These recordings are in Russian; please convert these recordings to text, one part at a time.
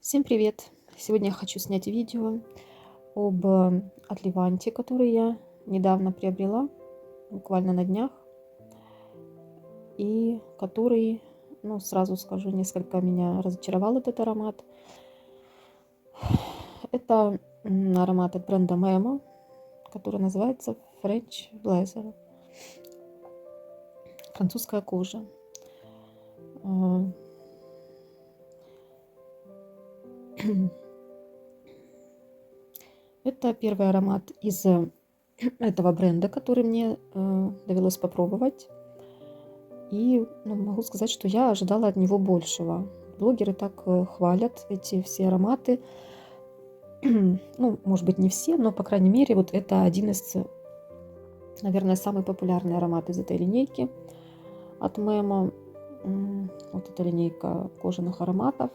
Всем привет! Сегодня я хочу снять видео об отливанте, который я недавно приобрела, буквально на днях, и который, ну, сразу скажу, несколько меня разочаровал этот аромат. Это аромат от бренда Memo, который называется French Leather, французская кожа. А, Это первый аромат из этого бренда, который мне довелось попробовать. И ну, могу сказать, что я ожидала от него большего. Блогеры так хвалят эти все ароматы. Ну, может быть, не все, но, по крайней мере, вот это один из, наверное, самый популярный аромат из этой линейки от Memo. Вот эта линейка кожаных ароматов.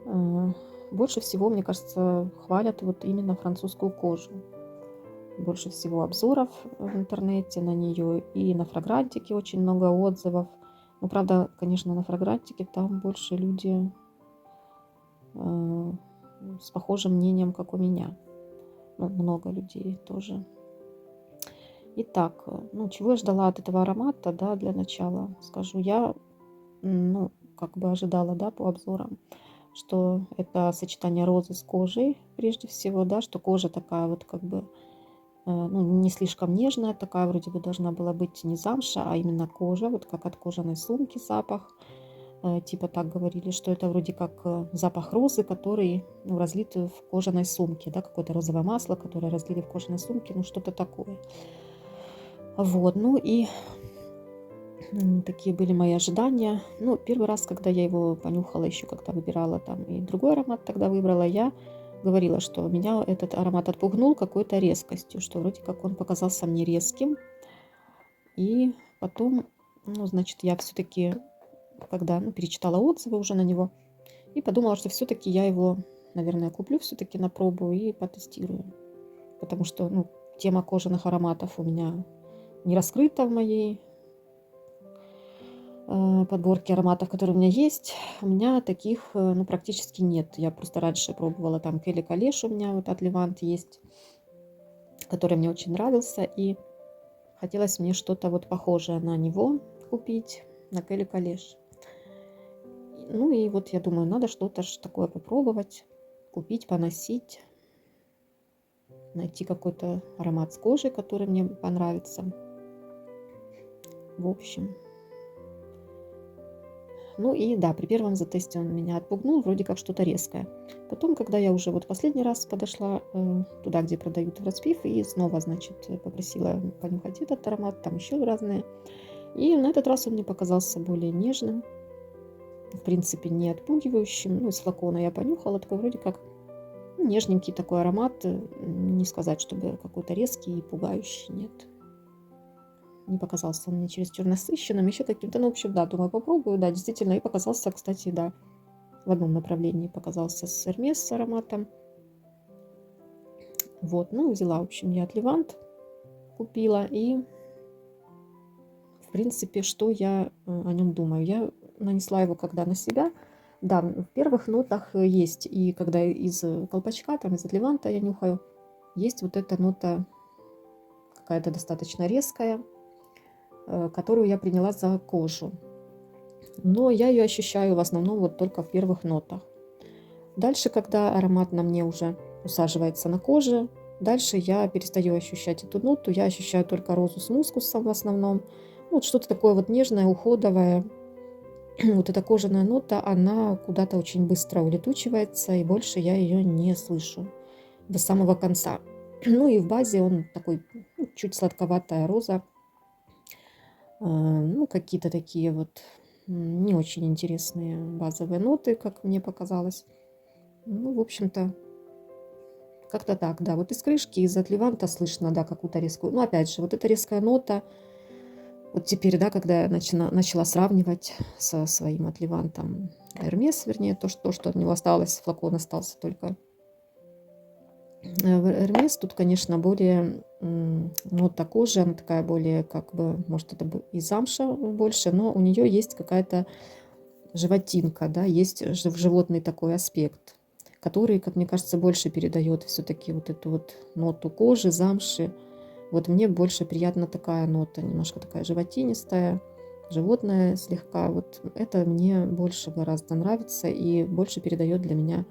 Э, Больше всего, мне кажется, хвалят вот именно французскую кожу. Больше всего обзоров в интернете на нее, и на Фрагрантике очень много отзывов. Ну, правда, конечно, на Фрагрантике там больше люди э, с похожим мнением, как у меня. Ну, много людей тоже. Итак, ну, чего я ждала от этого аромата, да, для начала скажу. Я, ну, как бы ожидала, да, по обзорам, что это сочетание розы с кожей, прежде всего, да, что кожа такая вот как бы ну, не слишком нежная, такая вроде бы должна была быть не замша, а именно кожа, вот как от кожаной сумки запах. Типа так говорили, что это вроде как запах розы, который ну, разлит в кожаной сумке, да, какое-то розовое масло, которое разлили в кожаной сумке, ну что-то такое. Вот, ну и такие были мои ожидания. Ну, первый раз, когда я его понюхала, еще когда выбирала там и другой аромат тогда выбрала, я говорила, что меня этот аромат отпугнул какой-то резкостью, что вроде как он показался мне резким. И потом, ну, значит, я все-таки, когда ну, перечитала отзывы уже на него, и подумала, что все-таки я его, наверное, куплю все-таки на пробу и потестирую. Потому что, ну, тема кожаных ароматов у меня не раскрыта в моей подборке ароматов, которые у меня есть. У меня таких, ну, практически нет. Я просто раньше пробовала там Келли Калеш, у меня вот от Левант есть, который мне очень нравился, и хотелось мне что-то вот похожее на него купить, на Келли Калеш. Ну и вот я думаю, надо что-то такое попробовать, купить, поносить, найти какой-то аромат с кожи, который мне понравится. В общем. Ну и да, при первом затесте он меня отпугнул, вроде как что-то резкое. Потом, когда я уже вот последний раз подошла туда, где продают в распив, и снова, значит, попросила понюхать этот аромат, там еще разные. И на этот раз он мне показался более нежным, в принципе, не отпугивающим. Ну, из флакона я понюхала, такой вроде как ну, нежненький такой аромат. Не сказать, чтобы какой-то резкий и пугающий, нет. Не показался он мне чересчур насыщенным, еще каким-то, ну, в общем, да, думаю, попробую, да, действительно, и показался, кстати, да, в одном направлении показался с Hermes с ароматом. Вот, ну, взяла, в общем, я от Левант купила, и, в принципе, что я о нем думаю? Я нанесла его когда на себя, да, в первых нотах есть, и когда из колпачка, там, из от Леванта я нюхаю, есть вот эта нота какая-то достаточно резкая, которую я приняла за кожу. Но я ее ощущаю в основном вот только в первых нотах. Дальше, когда аромат на мне уже усаживается на коже, дальше я перестаю ощущать эту ноту, я ощущаю только розу с мускусом в основном. Ну, вот что-то такое вот нежное, уходовое. Вот эта кожаная нота, она куда-то очень быстро улетучивается, и больше я ее не слышу до самого конца. Ну и в базе он такой ну, чуть сладковатая роза. Ну, какие-то такие вот не очень интересные базовые ноты, как мне показалось. Ну, в общем-то, как-то так, да. Вот из крышки, из отливанта слышно, да, какую-то резкую. Ну, опять же, вот эта резкая нота. Вот теперь, да, когда я начала сравнивать со своим отливантом Hermes, вернее, то, что от него осталось, флакон остался только. Hermes тут, конечно, более нота кожи, она такая более, как бы, может, это и замша больше, но у нее есть какая-то животинка, да, есть животный такой аспект, который, как мне кажется, больше передает все-таки вот эту вот ноту кожи, замши. Вот мне больше приятна такая нота, немножко такая животинистая, животное слегка. Вот это мне больше гораздо нравится и больше передает для меня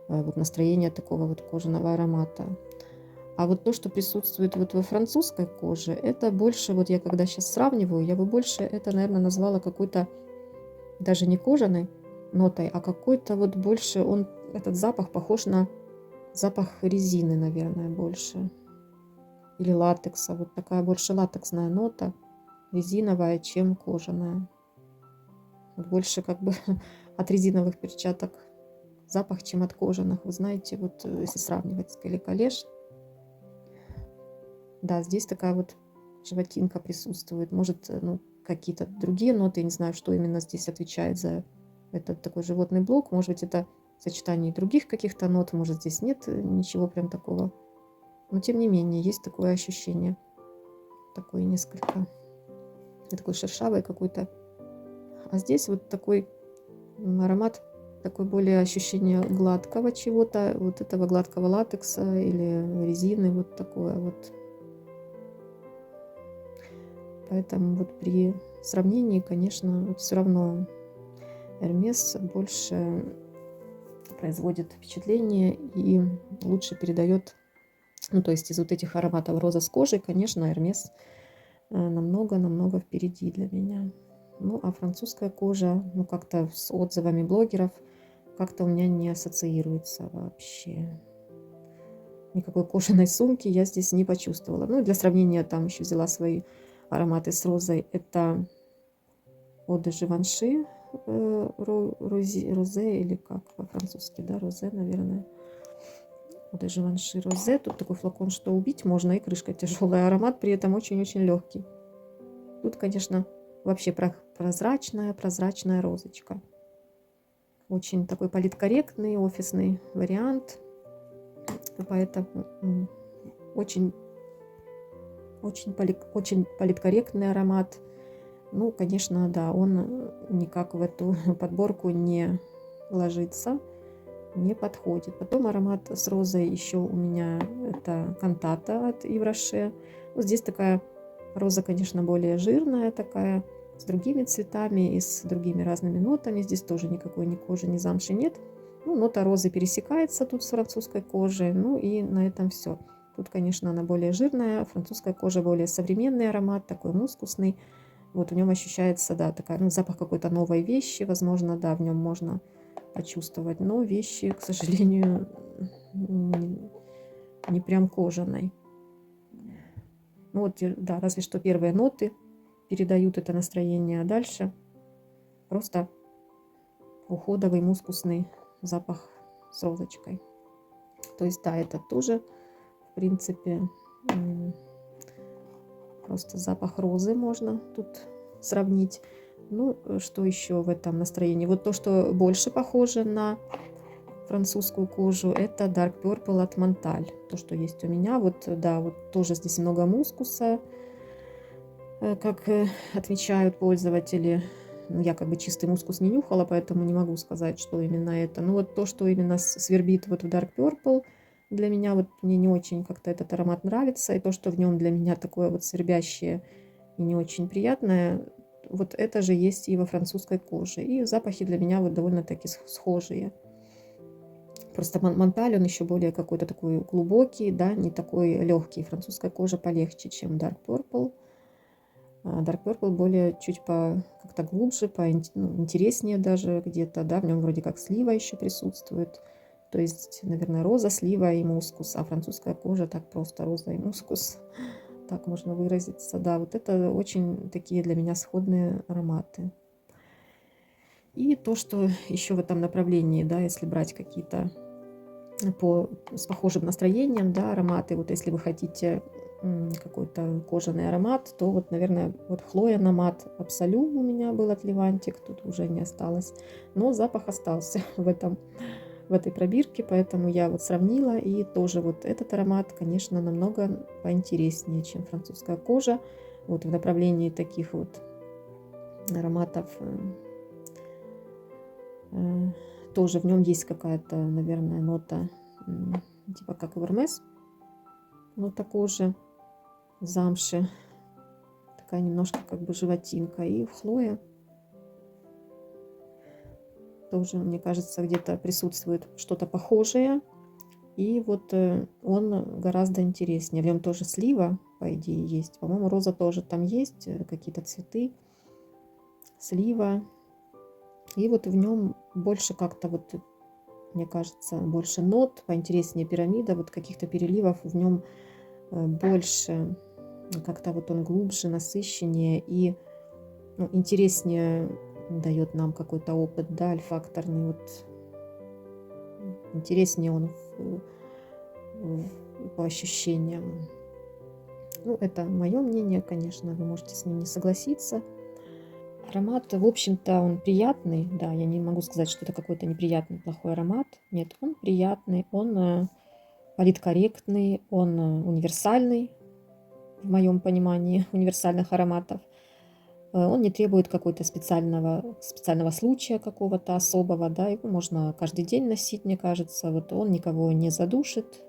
вот настроение такого вот кожаного аромата. А вот то, что присутствует вот во французской коже, это больше, вот я когда сейчас сравниваю, я бы больше это, наверное, назвала какой-то даже не кожаной нотой, а какой-то вот больше он, этот запах похож на запах резины, наверное, больше. Или латекса. Вот такая больше латексная нота, резиновая, чем кожаная. Вот больше как бы от резиновых перчаток запах, чем от кожаных. Вы знаете, вот если сравнивать с Келли Калеш, да, здесь такая вот животинка присутствует. Может, ну, какие-то другие ноты, я не знаю, что именно здесь отвечает за этот такой животный блок. Может быть, это сочетание других каких-то нот, может, здесь нет ничего прям такого. Но, тем не менее, есть такое ощущение. Такое несколько, такой шершавый какой-то. А здесь вот такой аромат, такое более ощущение гладкого чего-то, вот этого гладкого латекса или резины, вот такое вот. Поэтому вот при сравнении, конечно, вот все равно Hermes больше производит впечатление и лучше передает, ну, то есть из вот этих ароматов роза с кожей, конечно, Hermes намного-намного впереди для меня. Ну, а французская кожа, ну, как-то с отзывами блогеров, как-то у меня не ассоциируется вообще. Никакой кожаной сумки я здесь не почувствовала. Ну, для сравнения, там еще взяла свои ароматы с розой. Это Eau de Givenchy, розе, или как по-французски, да, розе, наверное. Eau de Givenchy розе. Тут такой флакон, что убить можно, и крышка тяжелая. Аромат при этом очень-очень легкий. Тут, конечно, вообще прозрачная розочка. Очень такой политкорректный, офисный вариант. Поэтому очень политкорректный аромат. Ну, конечно, да, он никак в эту подборку не ложится, не подходит. Потом аромат с розой еще у меня это Кантата от Ив Роше. Ну, здесь такая роза, конечно, более жирная такая, с другими цветами и с другими разными нотами. Здесь тоже никакой ни кожи, ни замши нет. Ну, нота розы пересекается тут с французской кожей. Ну и на этом все. Тут, конечно, она более жирная, французская кожа более современный аромат, такой мускусный. Вот в нем ощущается, да, такая, ну, запах какой-то новой вещи, возможно, да, в нем можно почувствовать. Но вещи, к сожалению, не прям кожаной. Ну вот, да, разве что первые ноты передают это настроение, а дальше просто уходовый мускусный запах с розочкой. То есть, да, это тоже, в принципе, просто запах розы можно тут сравнить. Ну, что еще в этом настроении? Вот то, что больше похоже на французскую кожу, это Dark Purple от Монталь. То, что есть у меня. Вот, да, вот тоже здесь много мускуса, как отмечают пользователи. Ну, я как бы чистый мускус не нюхала, поэтому не могу сказать, что именно это. Но вот то, что именно свербит вот в Dark Purple, для меня вот мне не очень как-то этот аромат нравится. И то, что в нем для меня такое вот свербящее и не очень приятное, вот это же есть и во французской коже. И запахи для меня вот довольно-таки схожие. Просто Монталь, он еще более какой-то такой глубокий, да, не такой легкий. Французская кожа полегче, чем Dark Purple. Dark Purple более чуть как-то глубже, интереснее даже где-то, да, в нем вроде как слива еще присутствует. То есть, наверное, роза, слива и мускус, а французская кожа так просто роза и мускус. Так можно выразиться. Да, вот это очень такие для меня сходные ароматы. И то, что еще в этом направлении, да, если брать какие-то с похожим настроением, да, ароматы, вот если вы хотите какой-то кожаный аромат, то вот, наверное, вот Хлоя Номад Абсолю у меня был от Левантик, тут уже не осталось, но запах остался в этой пробирке, поэтому я вот сравнила, и тоже вот этот аромат, конечно, намного поинтереснее, чем французская кожа, вот в направлении таких вот ароматов Тоже в нем есть какая-то, наверное, нота, типа как в Hermes, но такой же замши. Такая немножко как бы животинка. И в Хлое тоже, мне кажется, где-то присутствует что-то похожее. И вот он гораздо интереснее. В нем тоже слива, по идее, есть. По-моему, роза тоже там есть, какие-то цветы, слива. И вот в нем больше как-то вот, мне кажется, больше нот, поинтереснее пирамида, вот каких-то переливов в нем больше. Как-то вот он глубже, насыщеннее и ну, интереснее дает нам какой-то опыт, да, альфакторный. Вот интереснее он по ощущениям. Ну, это мое мнение, конечно, вы можете с ним не согласиться. Аромат, в общем-то, он приятный, да, я не могу сказать, что это какой-то неприятный, плохой аромат. Нет, он приятный, он политкорректный, он универсальный, в моем понимании, универсальных ароматов. Он не требует какой-то специального случая какого-то особого, да, его можно каждый день носить, мне кажется. Вот он никого не задушит,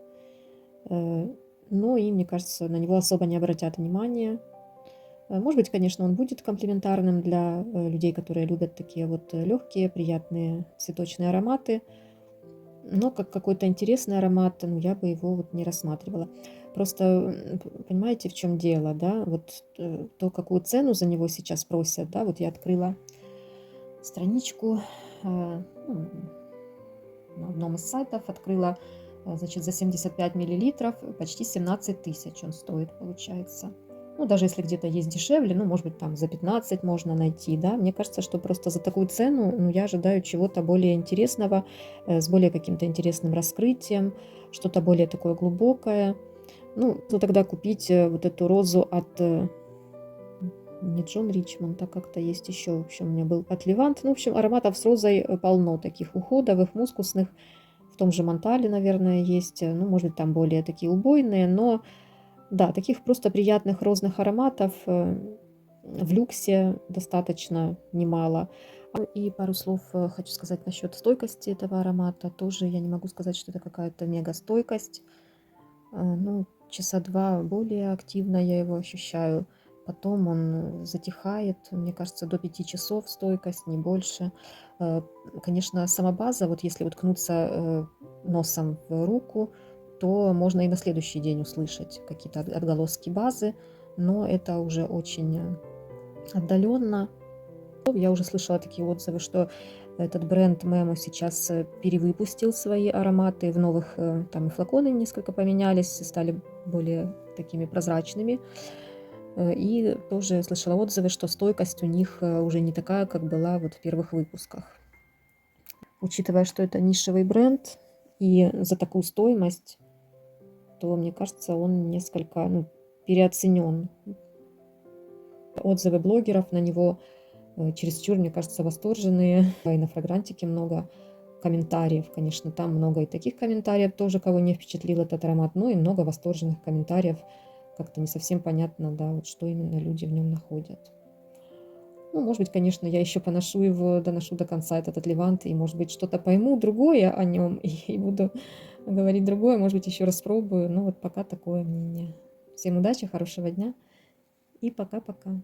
но и, мне кажется, на него особо не обратят внимания. Может быть, конечно, он будет комплементарным для людей, которые любят такие вот легкие, приятные цветочные ароматы. Но как какой-то интересный аромат, ну, я бы его вот не рассматривала. Просто, понимаете, в чем дело, да? Вот то, какую цену за него сейчас просят, да? Вот я открыла страничку ну, на одном из сайтов, открыла, значит, за 75 миллилитров почти 17 тысяч он стоит, получается. Ну, даже если где-то есть дешевле, ну, может быть, там за 15 можно найти, да. Мне кажется, что просто за такую цену, ну, я ожидаю чего-то более интересного, с более каким-то интересным раскрытием, что-то более такое глубокое. Ну, то тогда купить вот эту розу от, не Джон Ричмонд, а как-то есть еще, в общем, у меня был от Левант. Ну, в общем, ароматов с розой полно, таких уходовых, мускусных. В том же Монтале, наверное, есть, ну, может быть, там более такие убойные, но да, таких просто приятных розных ароматов в люксе достаточно немало. И пару слов хочу сказать насчет стойкости этого аромата. Тоже я не могу сказать, что это какая-то мега-стойкость. Ну, часа два более активно я его ощущаю. Потом он затихает, мне кажется, до 5 часов стойкость, не больше. Э, Конечно, сама база, вот если уткнуться носом в руку, то можно и на следующий день услышать какие-то отголоски базы, но это уже очень отдаленно. Я уже слышала такие отзывы, что этот бренд Memo сейчас перевыпустил свои ароматы в новых, там и флаконы несколько поменялись, стали более такими прозрачными. И тоже слышала отзывы, что стойкость у них уже не такая, как была вот в первых выпусках. Учитывая, что это нишевый бренд и за такую стоимость, то, мне кажется, он несколько переоценен. Отзывы блогеров на него чересчур, мне кажется, восторженные. И на Фрагрантике много комментариев, конечно, там много и таких комментариев тоже, кого не впечатлил этот аромат, но и много восторженных комментариев. Как-то не совсем понятно, да, вот что именно люди в нем находят. Ну, может быть, конечно, я еще поношу его, доношу до конца этот Левант, и, может быть, что-то пойму другое о нем, и буду говорить другое, может быть, еще раз пробую. Но вот пока такое мнение. Всем удачи, хорошего дня и пока-пока.